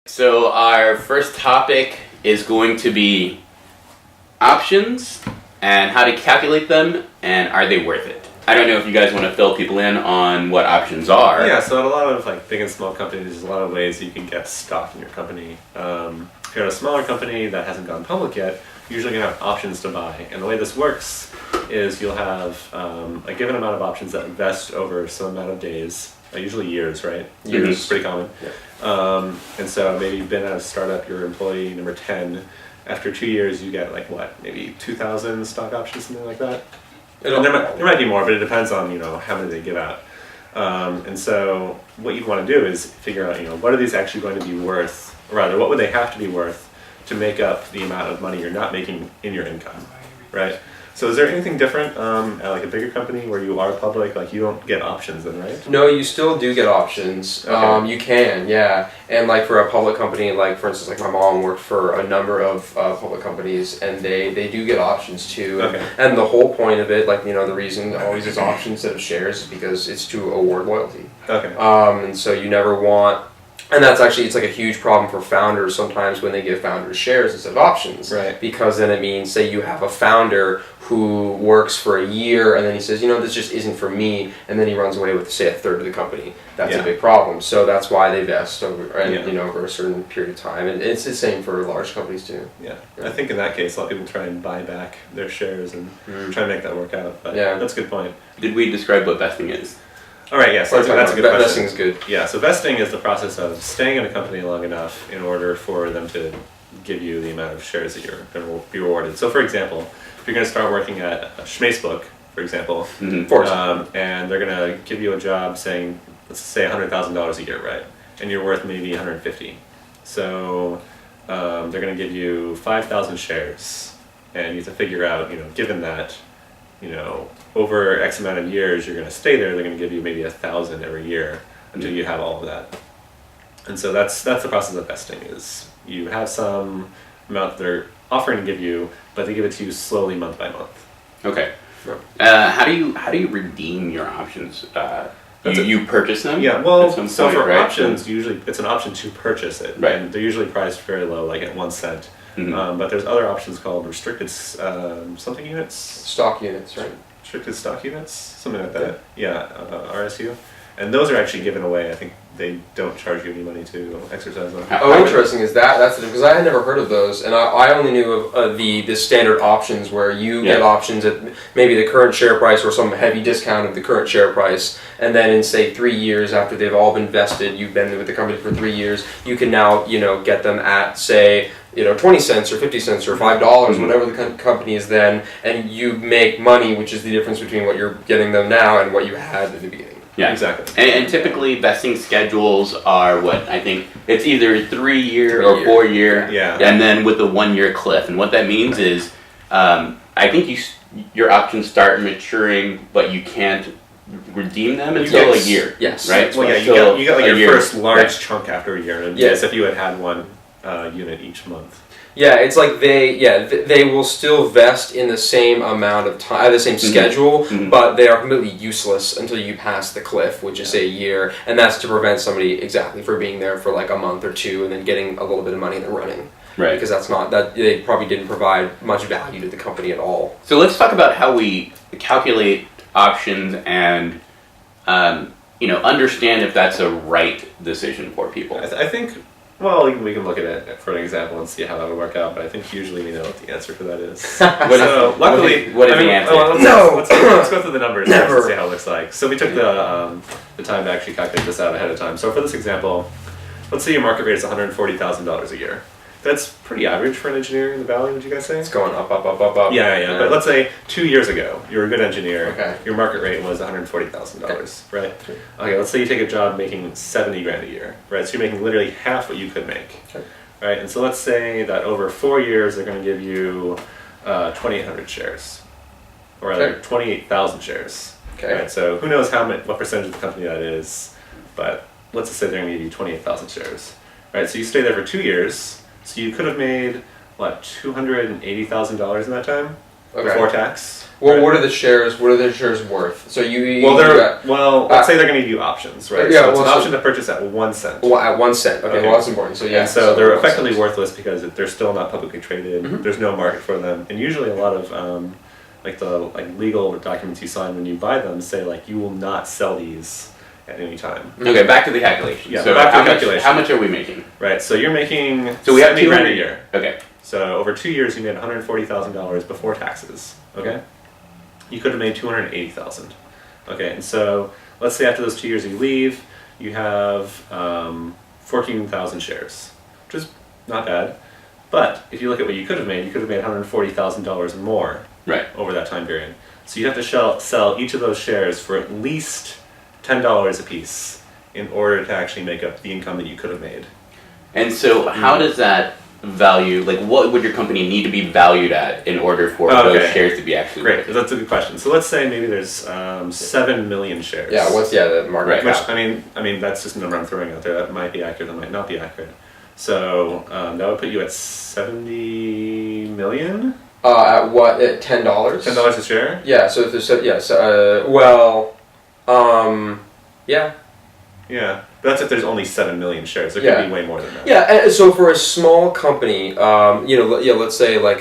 So our first topic is going to be options and how to calculate them and are they worth it. I don't know if you guys want to fill people in on what options are. Yeah, so at a lot of big and small companies, there's a lot of ways you can get stock in your company. If you're at a smaller company that hasn't gone public yet, you're usually going to have options to buy. And the way this works is you'll have a given amount of options that vest over some amount of days, usually years, right? Years is pretty common. Yeah. And so maybe you've been at a startup, you're employee number 10. After 2 years, you get maybe 2,000 stock options, something like that. And there might be more, but it depends on how many they give out. And so what you'd want to do is figure out what are these actually going to be worth, or rather, what would they have to be worth to make up the amount of money you're not making in your income, right? So is there anything different at a bigger company where you are public? You don't get options then, right? No, you still do get options. Okay. You can, yeah. And for a public company, for instance, my mom worked for a number of public companies, and they do get options too. Okay. And the whole point of it, the reason always is options instead of shares is because it's to award loyalty. Okay. And so you never want. And that's actually, it's a huge problem for founders sometimes when they give founders shares instead of options. Right. Because then it means, say you have a founder who works for a year and then he says, this just isn't for me, and then he runs away with, say, a third of the company. That's a big problem. So that's why they vest over a certain period of time. And it's the same for large companies too. Yeah. I think in that case, a lot of people try and buy back their shares and try and make that work out. But that's a good point. Did we describe what vesting is? All right, yes, that's a good question. Vesting is good. Yeah, so vesting is the process of staying in a company long enough in order for them to give you the amount of shares that you're going to be rewarded. So, for example, if you're going to start working at Schmacebook, for example, and they're going to give you a job saying, let's say $100,000 a year, right? And you're worth maybe 150. So they're going to give you 5,000 shares, and you have to figure out, given that, over X amount of years you're going to stay there, they're going to give you maybe 1,000 every year until you have all of that. And so that's the process of vesting, is you have some amount that they're offering to give you, but they give it to you slowly month by month. Okay. How do you redeem your options? You purchase them? Yeah, well, so for options, usually it's an option to purchase it. Right. And they're usually priced very low, at 1 cent. But there's other options called restricted something units? Stock units, right? Restricted stock units? Something like that. Yeah, RSU. And those are actually given away. I think they don't charge you any money to exercise them. Oh, interesting. Is that's the, because I had never heard of those, and I only knew of the standard options where you get options at maybe the current share price or some heavy discount of the current share price, and then in say 3 years after they've all been vested, you've been with the company for 3 years, you can now get them at say 20 cents or 50 cents or $5, whatever the company is then, and you make money, which is the difference between what you're getting them now and what you had at the beginning. Yeah, exactly. And typically vesting schedules are what I think it's either 3 year or 4 year, and then with a 1 year cliff. And what that means is, I think your options start maturing, but you can't redeem them until a year. Yes. Right. Well, you got your first large chunk after a year, and as if you had one unit each month. Yeah, it's they will still vest in the same amount of time, the same schedule, but they are completely useless until you pass the cliff, which is say a year, and that's to prevent somebody from being there for a month or two and then getting a little bit of money and then running. Right. Because they probably didn't provide much value to the company at all. So let's talk about how we calculate options and understand if that's a right decision for people. I think. Well, we can look at it for an example and see how that would work out, but I think usually we know what the answer for that is. Luckily, what is the answer? Let's go through the numbers Never. and see how it looks like. So we took the time to actually calculate this out ahead of time. So for this example, let's say your market rate is $140,000 a year. That's pretty average for an engineer in the Valley, would you guys say? It's going up, up, up, up, up. Yeah. But let's say 2 years ago, you were a good engineer. Okay. Your market rate was $140,000, right? Okay, let's say you take a job making $70,000 a year, right? So you're making literally half what you could make, right? And so let's say that over 4 years, they're going to give you 2,800 shares, or rather 28,000 shares. Okay. Right? So who knows what percentage of the company that is, but let's just say they're going to give you 28,000 shares, right? So you stay there for 2 years. So you could have made, $280,000 in that time before tax? Well, Right. what are the shares? What are the shares worth? So let's say they're going to give you options, right? Yeah, so it's well, an option to purchase at 1 cent. Well, at 1 cent. Okay, well that's important. So yeah. And so they're 1 effectively cent. worthless because they're still not publicly traded. There's no market for them, and usually a lot of the legal documents you sign when you buy them say you will not sell these at any time. Okay, back to the calculation. Yeah, so back to how the much, calculation. how much are we making? Right. So you're making So we have $70,000 $200 a year. Okay. So over 2 years, you made $140,000 before taxes. Okay. You could have made $280,000. Okay. And so let's say after those 2 years you leave, you have 14,000 shares, which is not bad. But if you look at what you could have made $140,000 more Right. over that time period. So you have to sell each of those shares for at least $10 a piece in order to actually make up the income that you could have made. And so how does that value, what would your company need to be valued at in order for those shares to be actually Great, worth? that's a good question. So let's say maybe there's 7 million shares. Yeah. What's the market Which cap? I mean that's just a number I'm throwing out there. That might be accurate. That might not be accurate. So that would put you at 70 million. At what? At $10. $10 a share. Yeah. So if there's yeah. Yeah, but that's if there's only 7 million shares. There could be way more than that. Yeah, and so for a small company, let's say I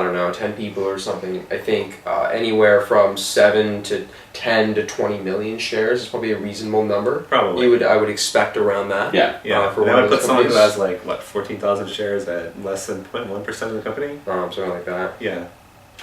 don't know, 10 people or something, I think anywhere from 7 to 10 to 20 million shares is probably a reasonable number. Probably. I would expect around that. Yeah. For and one I would of put those someone who companies. has 14,000 shares at less than 0.1% of the company. Something like that. Yeah.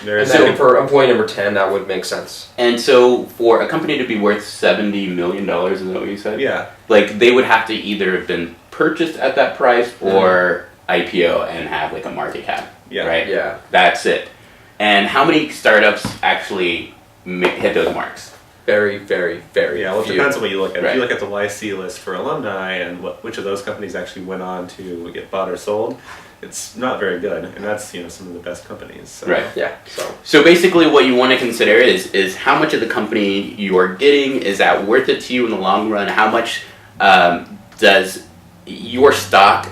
And then for employee number 10, that would make sense. And so for a company to be worth $70 million, is that what you said? Yeah. They would have to either have been purchased at that price or IPO and have a market cap. Yeah. Right? Yeah. That's it. And how many startups actually hit those marks? Very, very, very Yeah, well, it few. depends on what you look at. Right. If you look at the YC list for alumni and which of those companies actually went on to get bought or sold, it's not very good, and that's some of the best companies. So. Right. Yeah. So basically, what you want to consider is how much of the company you are getting, is that worth it to you in the long run? How much does your stock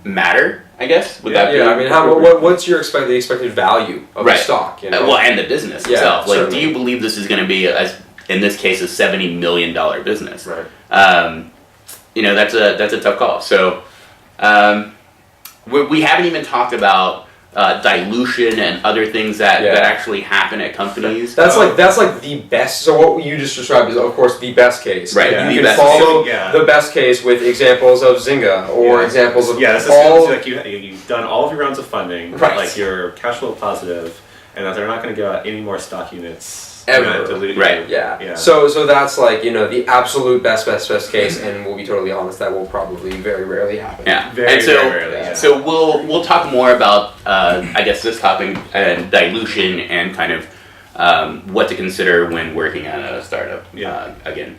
matter? I guess. Would that be I mean, what's your expected value of the stock? Well, and the business itself. Certainly. Do you believe this is going to be, in this case, a $70 million business? Right. That's a tough call. So. We haven't even talked about dilution and other things that actually happen at companies. That's the best. So what you just described is, of course, the best case. Right. Yeah. You can follow the best case with examples of Zynga or examples of this all. is you've done all of your rounds of funding. Right. You're cash flow positive, and that they're not going to give out any more stock units Ever. dilute Right. you. Yeah. So that's the absolute best case, and we'll be totally honest, that will probably very rarely happen. Yeah. Very, and so, very rarely. Yeah. So we'll talk more about I guess this topic and dilution and kind of what to consider when working at a startup. Again.